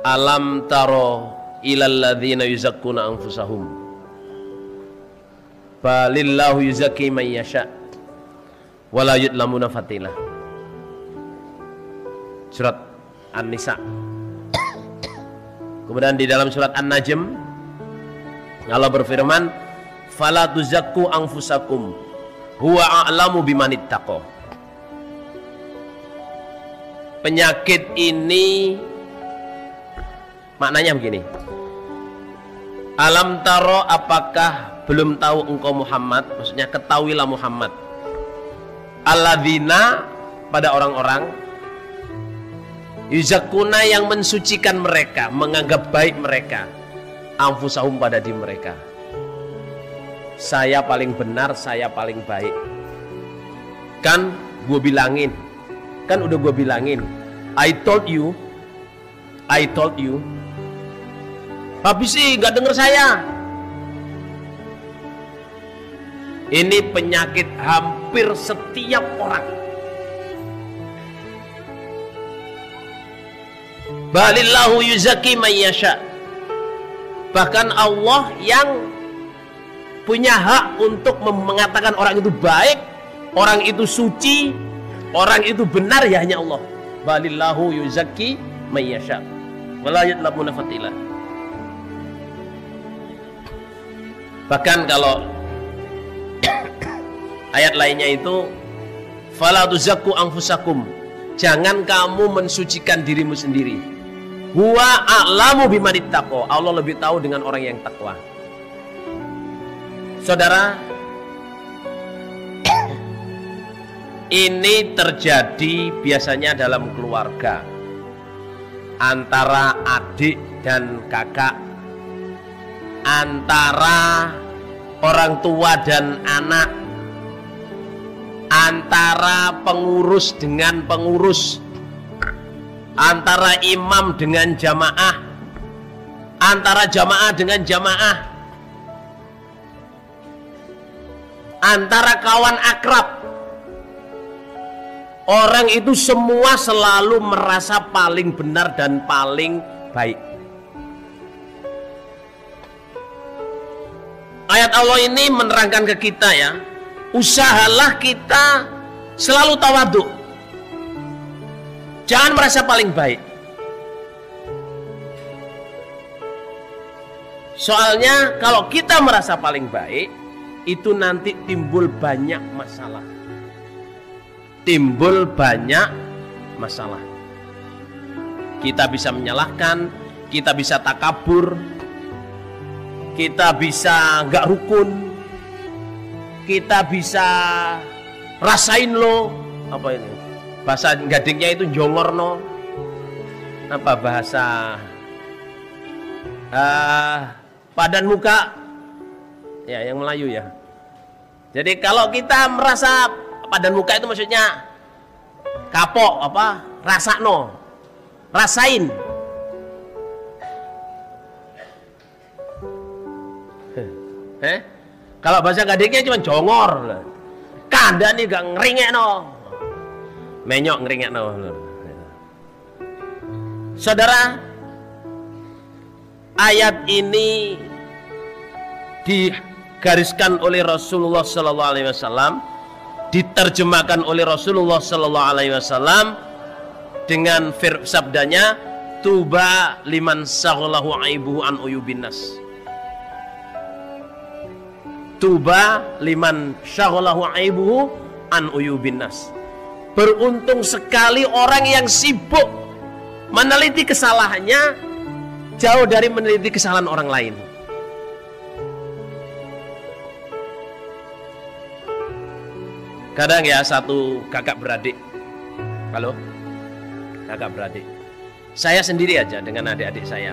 Alam taro ilal ladzina yuzakkuna anfusahum balillahu yuzakki man yasha wala yudlamuna fatila. Surat An-Nisa. Kemudian di dalam surat An-Najm Allah berfirman, fala tuzakku anfusakum huwa a'lamu bimanittaqo. Penyakit ini maknanya begini. Alam taro, apakah belum tahu engkau Muhammad? Maksudnya ketahuilah Muhammad. Alladzina, pada orang-orang, yuzakkuna, yang mensucikan mereka, menganggap baik mereka, anfusahum, pada diri mereka. Saya paling benar, saya paling baik. Kan gue bilangin, kan udah gue bilangin, I told you. Tapi sih gak denger saya. Ini penyakit hampir setiap orang. Balillahu yuzakki man yasha. Bahkan Allah yang punya hak untuk mengatakan orang itu baik, orang itu suci, orang itu benar, ya hanya Allah. Balillahu yuzakki man yasha wala yudlamuna fatila. Bahkan kalau ayat lainnya itu, fala tuzakku anfusakum, jangan kamu mensucikan dirimu sendiri. Huwa a'lamu bimanittaqo, Allah lebih tahu dengan orang yang takwa. Saudara, ini terjadi biasanya dalam keluarga, antara adik dan kakak, antara orang tua dan anak, antara pengurus dengan pengurus, antara imam dengan jamaah, antara jamaah dengan jamaah, antara kawan akrab. Orang itu semua selalu merasa paling benar dan paling baik. Ayat Allah ini menerangkan ke kita, ya, usahalah kita selalu tawadhu. Jangan merasa paling baik. Soalnya kalau kita merasa paling baik, itu nanti timbul banyak masalah. Timbul banyak masalah. Kita bisa menyalahkan, kita bisa takabur, kita bisa nggak rukun, kita bisa rasain lo, apa ini bahasa gadingnya itu jongorno, apa bahasa padan muka, ya, yang Melayu, ya. Jadi kalau kita merasa padan muka itu maksudnya kapok, apa, rasakno, rasain. Kalau bahasa gadingnya cuma jongor, kandani gak ngeringek no, menyok ngeringek no. Saudara, ayat ini digariskan oleh Rasulullah Sallallahu Alaihi Wasallam, diterjemahkan oleh Rasulullah Sallallahu Alaihi Wasallam dengan sabdanya, tuba liman saghalahu aibuhu an uyubin nas. Tuba liman syaghalahu aibuhu an uyubin nas. Beruntung sekali orang yang sibuk meneliti kesalahannya, jauh dari meneliti kesalahan orang lain. Kadang, ya, satu kakak beradik, halo, kakak beradik, saya sendiri aja dengan adik-adik saya,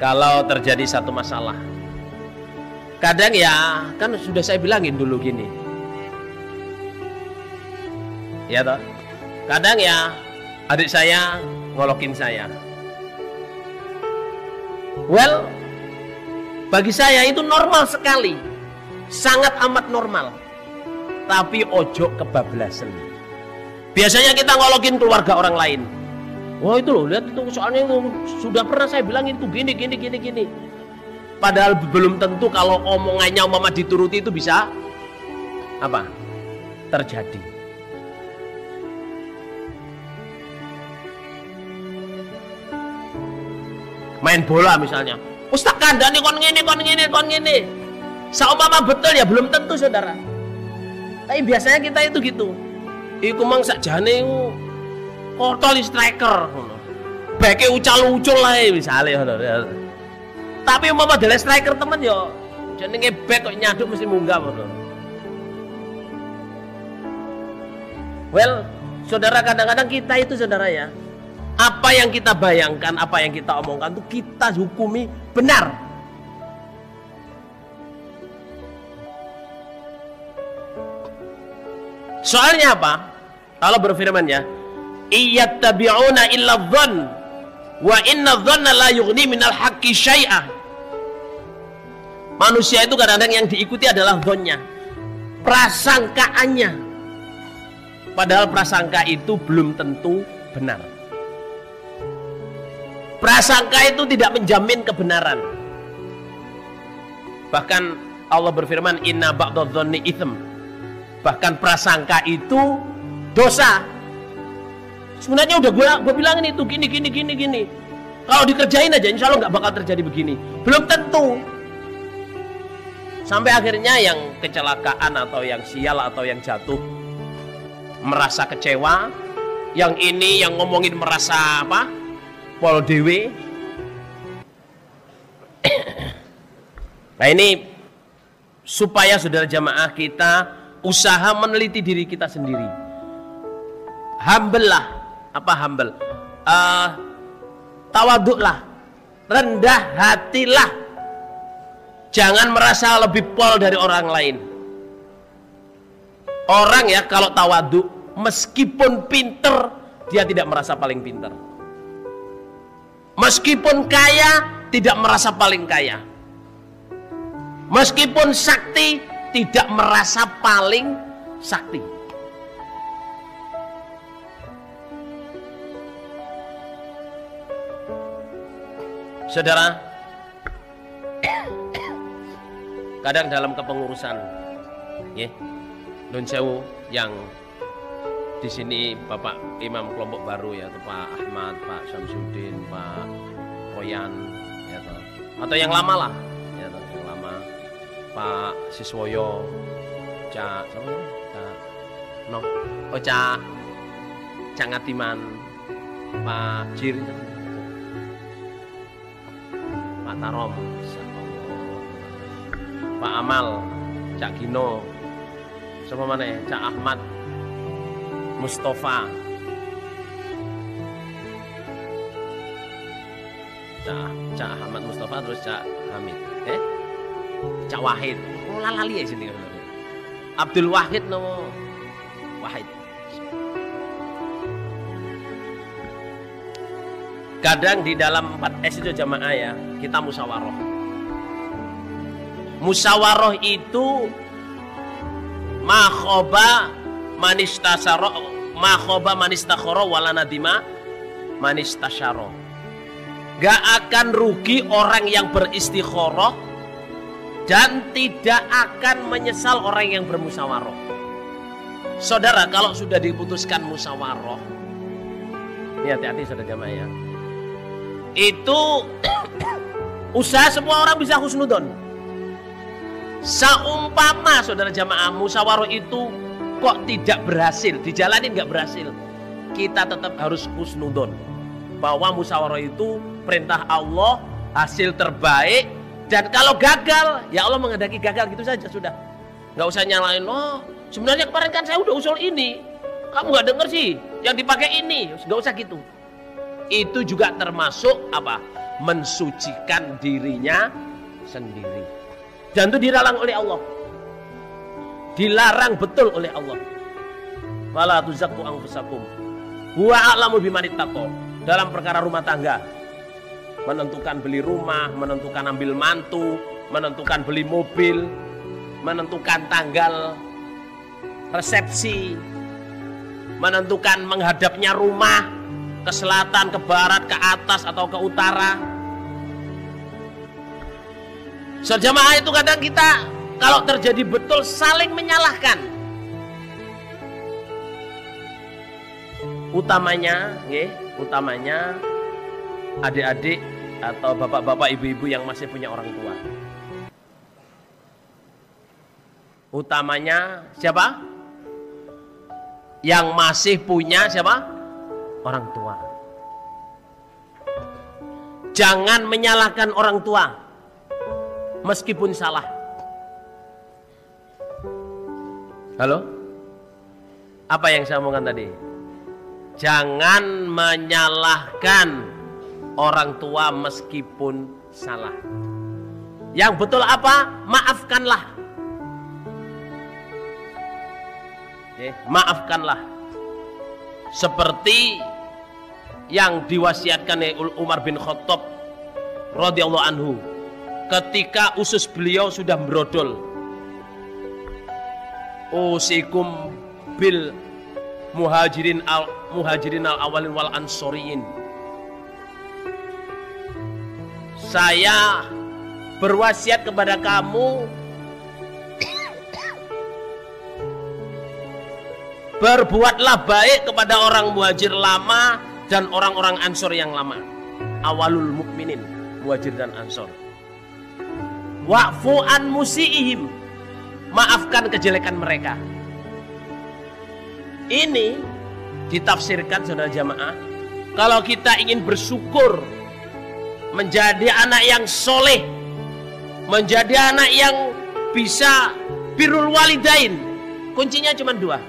kalau terjadi satu masalah, kadang, ya, kan sudah saya bilangin dulu gini, ya toh, kadang, ya, adik saya ngolokin saya. Well, bagi saya itu normal sekali, sangat amat normal. Tapi ojo kebablasan. Biasanya kita ngolokin keluarga orang lain, Wah itu loh, lihat itu soalnya itu sudah pernah saya bilang itu gini. Padahal belum tentu kalau omongannya umpama dituruti itu bisa apa? Terjadi. Main bola misalnya, Ustaz kandani kon ngene. Saumpama betul ya belum tentu saudara. Tapi biasanya kita itu gitu. Iku mang sakjane iku kotol striker ngono. Beke ucal-ucul lah misalnya ngono. Tapi umpama dele striker temen yo jenenge bek kok nyaduk mesti munggah ngono. Well, saudara kadang-kadang kita itu saudara ya, apa yang kita bayangkan, apa yang kita omongkan itu kita hukumi benar. Soalnya apa? Allah berfirman ya, iyattabi'una illa dhann wa inna dhanna la yughni minal haqqi syai'ah. Manusia itu kadang-kadang yang diikuti adalah dhonnya, prasangkaannya. Padahal prasangka itu belum tentu benar. Prasangka itu tidak menjamin kebenaran. Bahkan Allah berfirman, inna ba'dadh dhanni itsm. Bahkan prasangka itu dosa. Sebenarnya udah gue bilangin itu gini. Kalau dikerjain aja insya Allah nggak bakal terjadi begini. Belum tentu. Sampai akhirnya yang kecelakaan atau yang sial atau yang jatuh merasa kecewa. Yang ini yang ngomongin merasa apa? Pol dewe. Nah ini supaya saudara jamaah kita usaha meneliti diri kita sendiri. Humble lah. Apa humble? Tawaduklah, rendah hatilah. Jangan merasa lebih pol dari orang lain. Orang ya kalau tawaduk, meskipun pinter, dia tidak merasa paling pinter. Meskipun kaya, tidak merasa paling kaya. Meskipun sakti, tidak merasa paling sakti. Saudara, kadang dalam kepengurusan, ya, Nun Sewu yang di sini Bapak Imam kelompok baru ya, Pak Ahmad, Pak Syamsuddin, Pak Royan, ya, atau yang lama lah, ya, yang lama, Pak Siswoyo, Cak Ngatiman, Pak Jir, Pak Tarom, Pak Amal, Cak Gino, sama mana ya? Cak Ahmad, Mustafa, Cak Ahmad Mustafa, terus Cak Hamid, Cak Wahid, lali ya sini, Abdul Wahid no, Wahid. Kadang di dalam 4S itu jamaah ya, kita musyawarah. Musyawarah itu makhoba manistakhara wala nadima manistasyara. Gak akan rugi orang yang beristikharah dan tidak akan menyesal orang yang bermusyawarah. Saudara, kalau sudah diputuskan musyawarah, ini hati-hati saudara jamaah ya, itu usaha semua orang bisa husnudon. Saumpama saudara jamaah musyawarah itu kok tidak berhasil, dijalanin nggak berhasil, kita tetap harus husnudon bahwa musyawarah itu perintah Allah, hasil terbaik. Dan kalau gagal, ya Allah menghendaki gagal, gitu saja sudah. Nggak usah nyalain, oh sebenarnya kemarin kan saya udah usul ini, kamu nggak denger sih, yang dipakai ini, nggak usah gitu. Itu juga termasuk apa? Mensucikan dirinya sendiri. Dan itu dilarang oleh Allah. Dilarang betul oleh Allah. Wala tuzakku anfusakum. Huwa a'lamu bimanittaqo. Dalam perkara rumah tangga, menentukan beli rumah, menentukan ambil mantu, menentukan beli mobil, menentukan tanggal resepsi, menentukan menghadapnya rumah, ke selatan, ke barat, ke atas atau ke utara. Jamaah itu kadang kita kalau terjadi betul saling menyalahkan. Utamanya adik-adik atau bapak-bapak, ibu-ibu yang masih punya orang tua. Utamanya siapa? Yang masih punya siapa? Orang tua. Jangan menyalahkan orang tua meskipun salah. Halo? Apa yang saya omongkan tadi? Jangan menyalahkan orang tua meskipun salah. Yang betul apa? Maafkanlah. Maafkanlah. Seperti yang diwasiatkan oleh Umar bin Khattab radhiyallahu anhu ketika usus beliau sudah brodol. Usikum bil muhajirin al awalin wal ansoriin. Saya berwasiat kepada kamu berbuatlah baik kepada orang muhajir lama dan orang-orang ansor yang lama. Awalul mukminin, muhajir dan ansor. Wa'fu an musiihim, maafkan kejelekan mereka. Ini ditafsirkan saudara jamaah, kalau kita ingin bersyukur, menjadi anak yang soleh, menjadi anak yang bisa birrul walidain, kuncinya cuma dua.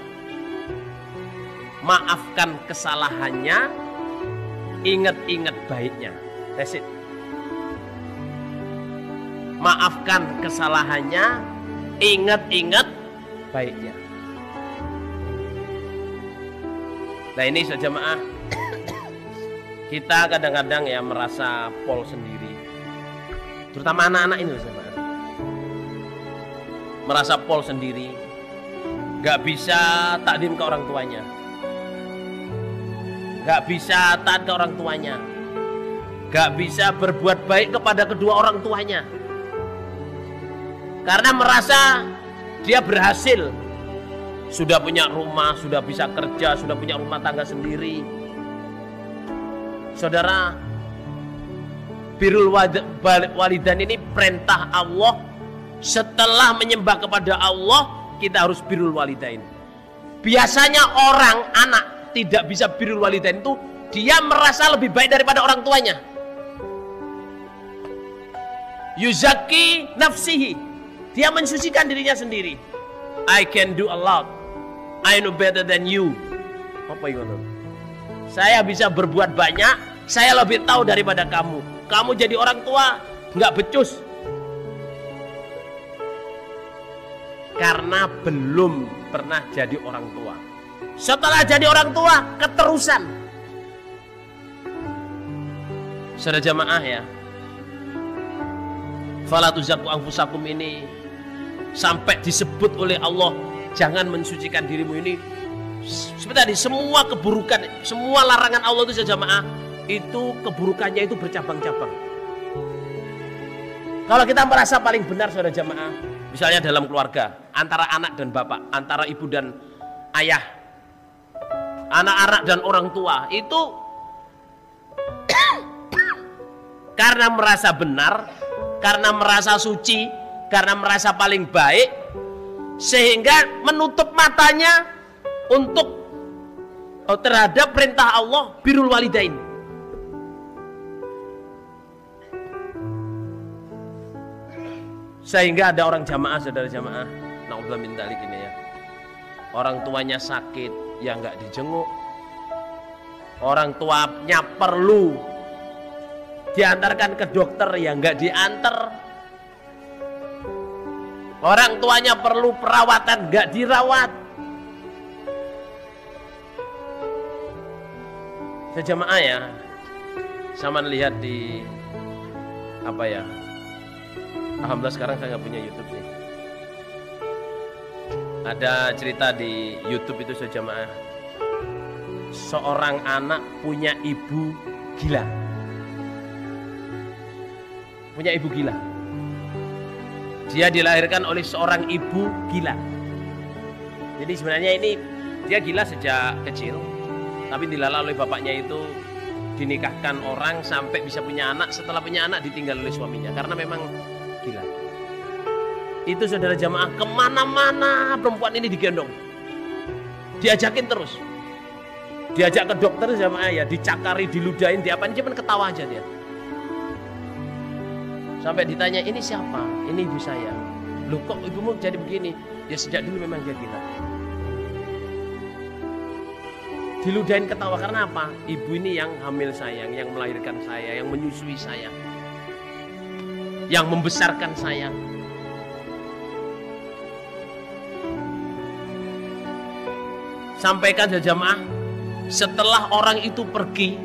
Maafkan kesalahannya, ingat-ingat baiknya. That's it. Maafkan kesalahannya, ingat-ingat baiknya. Nah ini saja jemaah, kita kadang-kadang ya merasa pol sendiri, terutama anak-anak ini jemaah, merasa pol sendiri, gak bisa takdim ke orang tuanya, gak bisa taat ke orang tuanya, gak bisa berbuat baik kepada kedua orang tuanya, karena merasa dia berhasil, sudah punya rumah, sudah bisa kerja, sudah punya rumah tangga sendiri. Saudara, birrul walidain ini perintah Allah. Setelah menyembah kepada Allah, kita harus birrul walidain. Biasanya orang anak tidak bisa birrul walidain itu dia merasa lebih baik daripada orang tuanya. Yuzaki nafsihi, dia mensucikan dirinya sendiri. I can do a lot, I know better than you. Apa itu? Saya bisa berbuat banyak, saya lebih tahu daripada kamu. Kamu jadi orang tua nggak becus, karena belum pernah jadi orang tua. Setelah jadi orang tua, keterusan. Saudara jamaah ya, fala tuzakku anfusakum ini sampai disebut oleh Allah, jangan mensucikan dirimu ini. Seperti tadi, semua keburukan, semua larangan Allah itu saja jamaah, itu keburukannya itu bercabang-cabang. Kalau kita merasa paling benar saudara jamaah, misalnya dalam keluarga, antara anak dan bapak, antara ibu dan ayah, anak-anak dan orang tua, itu karena merasa benar, karena merasa suci, karena merasa paling baik, sehingga menutup matanya untuk terhadap perintah Allah birrul walidain. Sehingga ada orang jamaah, saudara jamaah, naudzubillah min dzalik ini ya, orang tuanya sakit ya nggak dijenguk, orang tuanya perlu diantarkan ke dokter ya nggak diantar, orang tuanya perlu perawatan nggak dirawat. Sejamaah ya, sama lihat di apa ya, alhamdulillah sekarang saya nggak punya YouTube sih. Ada cerita di YouTube itu sejamaah, seorang anak punya ibu gila. Punya ibu gila. Dia dilahirkan oleh seorang ibu gila. Jadi sebenarnya ini dia gila sejak kecil, tapi dilala oleh bapaknya itu, dinikahkan orang sampai bisa punya anak. Setelah punya anak ditinggal oleh suaminya karena memang gila. Itu saudara jamaah, kemana-mana perempuan ini digendong, diajakin terus, diajak ke dokter jamaah ya, dicakari, diludahin, diapain, cuman ketawa aja dia. Sampai ditanya, ini siapa? Ini ibu saya. Loh kok ibumu jadi begini? Ya sejak dulu memang dia gila. Diludahin, ketawa, karena apa? Ibu ini yang hamil saya, yang melahirkan saya, yang menyusui saya, yang membesarkan saya. Sampaikan jamaah, setelah orang itu pergi,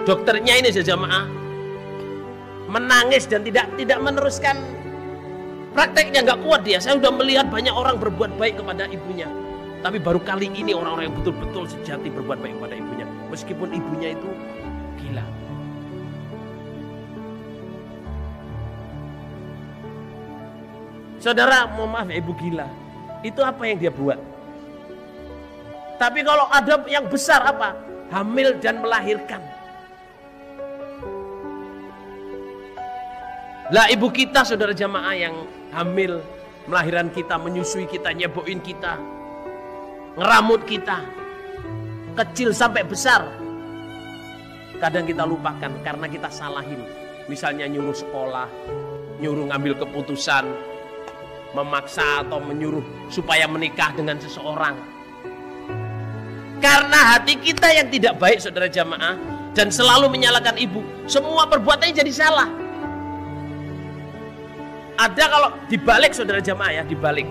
dokternya ini jamaah menangis dan tidak meneruskan prakteknya, nggak kuat dia. Saya sudah melihat banyak orang berbuat baik kepada ibunya, tapi baru kali ini orang-orang yang betul-betul sejati berbuat baik kepada ibunya, meskipun ibunya itu gila. Saudara, mohon maaf ya, ibu gila itu apa yang dia buat? Tapi kalau ada yang besar apa? Hamil dan melahirkan. Lah ibu kita saudara jamaah yang hamil, melahirkan kita, menyusui kita, nyeboin kita, ngeramut kita, kecil sampai besar. Kadang kita lupakan karena kita salahin. Misalnya nyuruh sekolah, nyuruh ngambil keputusan, memaksa atau menyuruh supaya menikah dengan seseorang. Karena hati kita yang tidak baik saudara jamaah, dan selalu menyalahkan ibu, semua perbuatannya jadi salah. Ada kalau dibalik saudara jamaah ya, dibalik.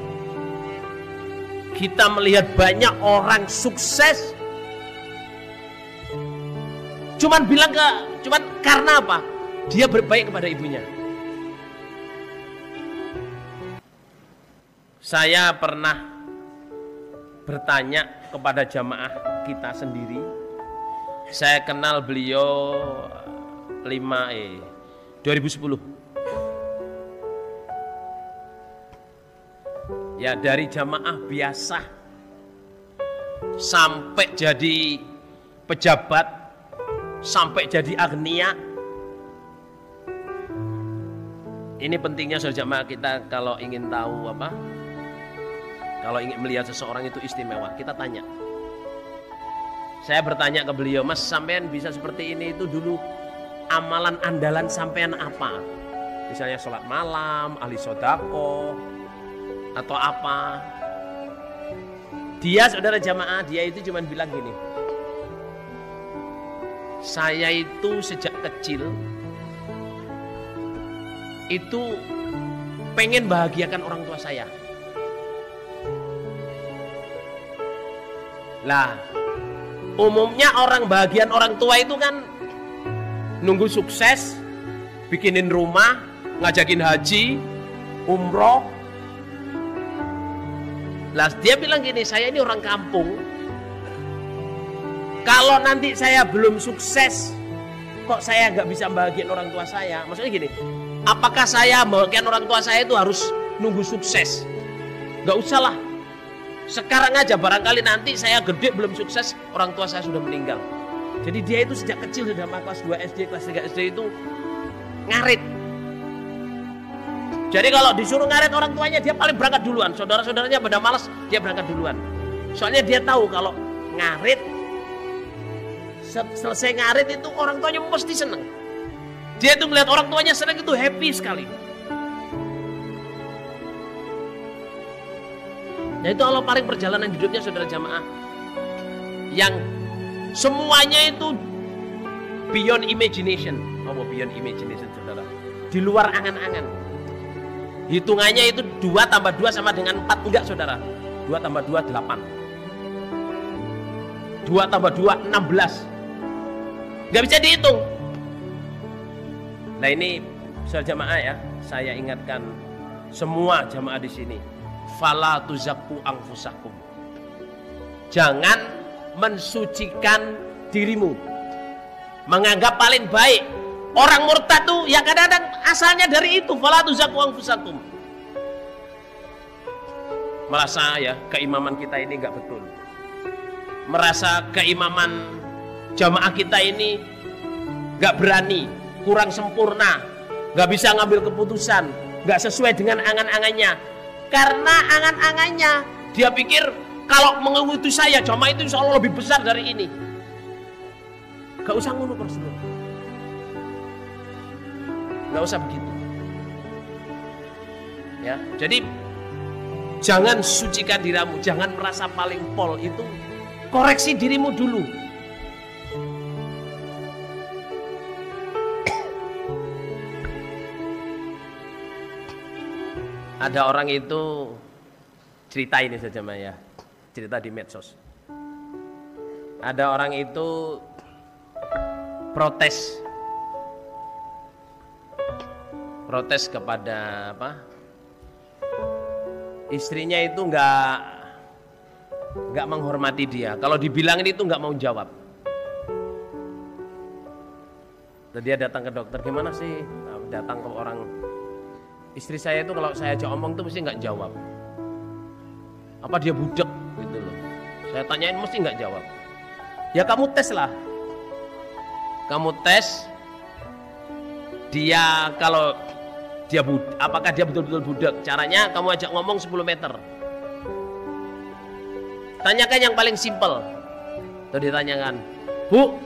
Kita melihat banyak orang sukses, cuman karena apa? Dia berbaik kepada ibunya. Saya pernah bertanya kepada jamaah kita sendiri. Saya kenal beliau 2010. Ya, dari jamaah biasa sampai jadi pejabat, sampai jadi agnia. Ini pentingnya saudara jamaah kita kalau ingin tahu apa? Kalau ingin melihat seseorang itu istimewa, kita tanya. Saya bertanya ke beliau, Mas, sampean bisa seperti ini itu dulu amalan andalan sampean apa? Misalnya sholat malam, ahli sodako, atau apa? Dia saudara jamaah, dia itu cuma bilang gini, saya itu sejak kecil itu pengen bahagiakan orang tua saya. Lah, umumnya orang bahagian orang tua itu kan nunggu sukses, bikinin rumah, ngajakin haji, umroh. Lah dia bilang gini, saya ini orang kampung, kalau nanti saya belum sukses, kok saya nggak bisa bahagiain orang tua saya? Maksudnya gini, apakah saya bahagiain orang tua saya itu harus nunggu sukses? Nggak usah lah. Sekarang aja, barangkali nanti saya gede belum sukses, orang tua saya sudah meninggal. Jadi dia itu sejak kecil, sudah kelas 2 SD, kelas 3 SD itu ngarit. Jadi kalau disuruh ngarit orang tuanya, dia paling berangkat duluan. Saudara-saudaranya pada malas, dia berangkat duluan. Soalnya dia tahu kalau ngarit, selesai ngarit itu orang tuanya pasti seneng. Dia itu melihat orang tuanya seneng itu happy sekali. Nah itu Allah paling perjalanan hidupnya saudara jamaah, yang semuanya itu beyond imagination. Apa beyond imagination saudara? Di luar angan-angan. Hitungannya itu 2 tambah 2 sama dengan 4. Enggak saudara, 2 tambah 2 8, 2 tambah 2 16. Enggak bisa dihitung. Nah ini saudara jamaah ya, saya ingatkan semua jamaah di sini, fala tuzakku anfusakum. Jangan mensucikan dirimu, menganggap paling baik. Orang murtad tuh ya kadang-kadang asalnya dari itu, fala tuzakku anfusakum. Merasa ya keimaman kita ini nggak betul, merasa keimaman jamaah kita ini nggak berani, kurang sempurna, nggak bisa ngambil keputusan, nggak sesuai dengan angan-angannya. Karena angan-angannya dia pikir kalau mengikuti saya jamaah itu insya Allah lebih besar dari ini. Gak usah ngono Rasulullah, gak usah begitu ya. Jadi jangan sucikan dirimu, jangan merasa paling pol. Itu koreksi dirimu dulu. Ada orang itu cerita ini saja Maya, cerita di medsos. Ada orang itu protes kepada apa? Istrinya itu nggak menghormati dia. Kalau dibilangin itu nggak mau jawab. Dan dia datang ke dokter, gimana sih? Datang ke orang, istri saya itu kalau saya ajak omong tuh mesti nggak jawab. Apa dia budek gitu loh. Saya tanyain mesti nggak jawab. Ya kamu tes lah. Kamu tes dia, kalau dia apakah dia betul-betul budak. Caranya kamu ajak ngomong 10 meter. Tanyakan yang paling simpel. Tuh ditanyakan, Bu,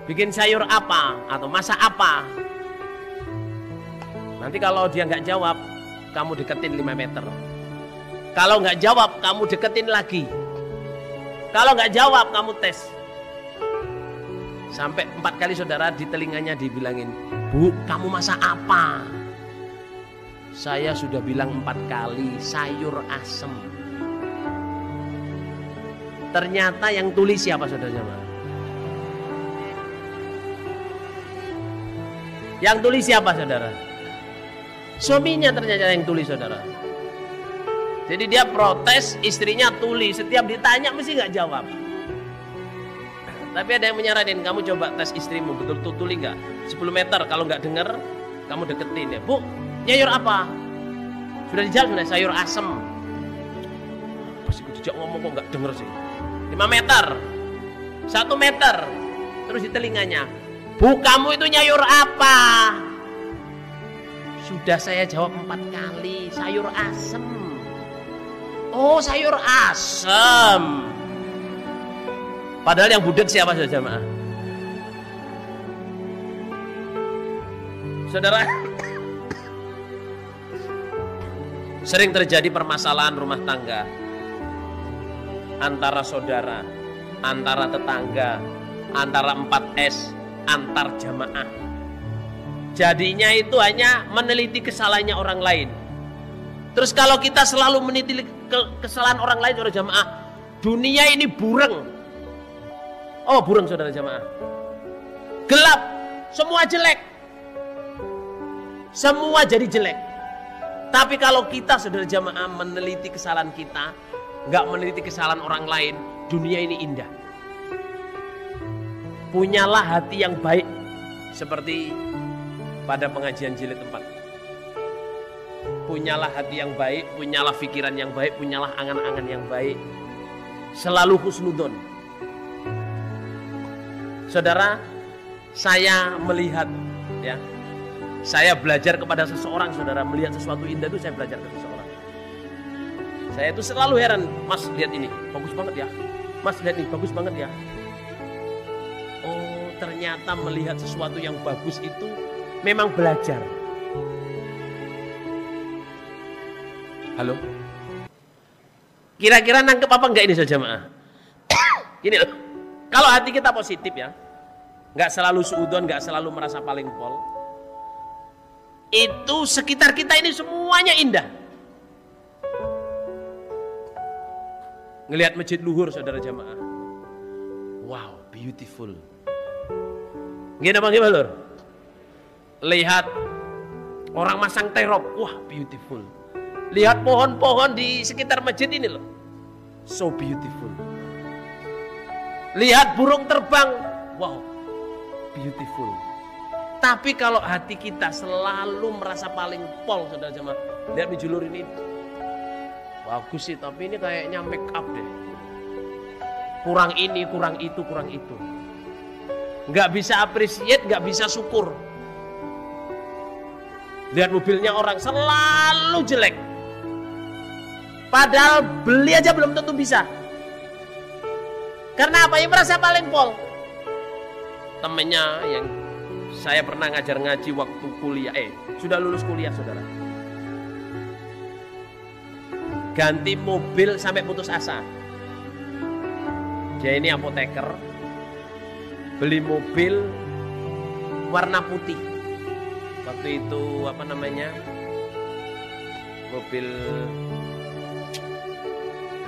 bikin sayur apa atau masak apa? Nanti kalau dia nggak jawab, kamu deketin 5 meter. Kalau nggak jawab, kamu deketin lagi. Kalau nggak jawab, kamu tes. Sampai 4 kali saudara, di telinganya dibilangin, Bu, kamu masak apa? Saya sudah bilang 4 kali, sayur asem. Ternyata yang tulis siapa saudara? Yang tulis siapa saudara? Suaminya ternyata yang tulis saudara. Jadi dia protes, istrinya tulis. Setiap ditanya mesti nggak jawab. Tapi ada yang menyaranin, kamu coba tes istrimu, betul-betul tulis nggak? 10 meter, kalau nggak denger, kamu deketin ya. Bu, nyayur apa? Sudah dijawab, sudah, sayur asem. Pasti aku dijak ngomong kok nggak denger sih. 5 meter, 1 meter, terus di telinganya, Bu, kamu itu nyayur apa? Sudah saya jawab 4 kali, sayur asem. Oh, sayur asem. Padahal yang budek siapa saja jemaah? Saudara, sering terjadi permasalahan rumah tangga antara saudara, antara tetangga, antara 4S, antar jamaah. Jadinya itu hanya meneliti kesalahannya orang lain. Terus kalau kita selalu meneliti kesalahan orang lain, saudara jamaah, dunia ini bureng. Oh, bureng saudara jamaah. Gelap, semua jelek. Semua jadi jelek. Tapi kalau kita saudara jamaah meneliti kesalahan kita, nggak meneliti kesalahan orang lain, dunia ini indah. Punyalah hati yang baik, seperti pada pengajian jilid 4. Punyalah hati yang baik, punyalah pikiran yang baik, punyalah angan-angan yang baik. Selalu husnudon. Saudara, saya melihat ya, saya belajar kepada seseorang, saudara, melihat sesuatu indah itu saya belajar ke seseorang. Saya itu selalu heran, Mas lihat ini, bagus banget ya. Mas lihat ini, bagus banget ya. Oh, ternyata melihat sesuatu yang bagus itu memang belajar. Halo? Kira-kira nangkep apa enggak ini saja jemaah? Gini loh, kalau hati kita positif ya, nggak selalu suudon, nggak selalu merasa paling pol, itu sekitar kita ini semuanya indah. Ngelihat masjid luhur saudara jamaah, wow, beautiful. Gimana bang Ibalur? Lihat orang masang terop, wah beautiful. Lihat pohon-pohon di sekitar masjid ini loh, so beautiful. lihat burung terbang, wow, beautiful. Tapi kalau hati kita selalu merasa paling pol, saudara jemaah, lihat di julur ini, bagus sih, tapi ini kayaknya make up deh. Kurang ini, kurang itu, kurang itu. Nggak bisa appreciate, nggak bisa syukur. Lihat mobilnya orang selalu jelek. Padahal beli aja belum tentu bisa. Karena apa? Yang merasa paling pol. Temennya yang saya pernah ngajar ngaji waktu kuliah, sudah lulus kuliah saudara. Ganti mobil sampai putus asa. Dia ini apoteker, beli mobil warna putih. Waktu itu apa namanya? Mobil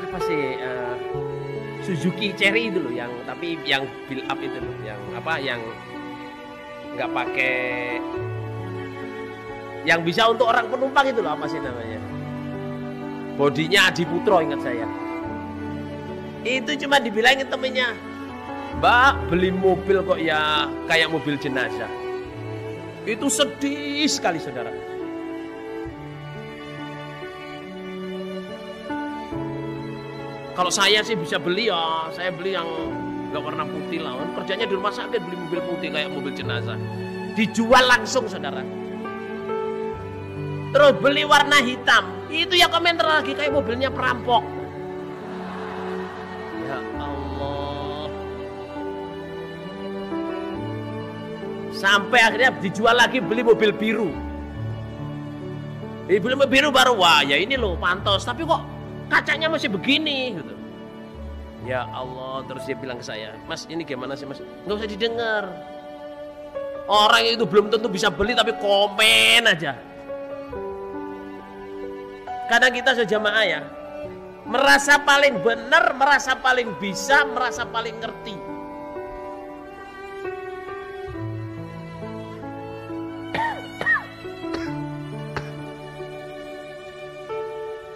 apa sih? Suzuki Cherry itu loh, yang tapi yang build up itu loh, yang apa? Yang nggak pakai, yang bisa untuk orang penumpang itu loh, apa sih namanya? Bodinya Adi Putro, ingat saya. Itu cuma dibilangin temennya, Mbak beli mobil kok ya kayak mobil jenazah. Itu sedih sekali saudara. Kalau saya sih bisa beli ya, saya beli yang nggak warna putih lah. Kerjanya di rumah sakit beli mobil putih kayak mobil jenazah. Dijual langsung saudara. Terus beli warna hitam, itu ya komentar lagi kayak mobilnya perampok. Ya Allah. Sampai akhirnya dijual lagi beli mobil biru. Beli mobil biru baru, wah ya ini loh pantas, tapi kok kacanya masih begini gitu. Ya Allah, terus dia bilang ke saya, Mas ini gimana sih Mas? Nggak usah didengar. Orang itu belum tentu bisa beli tapi komen aja. Kadang kita sejamaah ya, merasa paling benar, merasa paling bisa, merasa paling ngerti.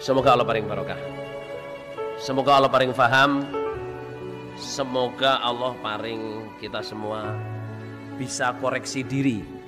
Semoga Allah paling barokah. Semoga Allah paling faham. Semoga Allah paling kita semua bisa koreksi diri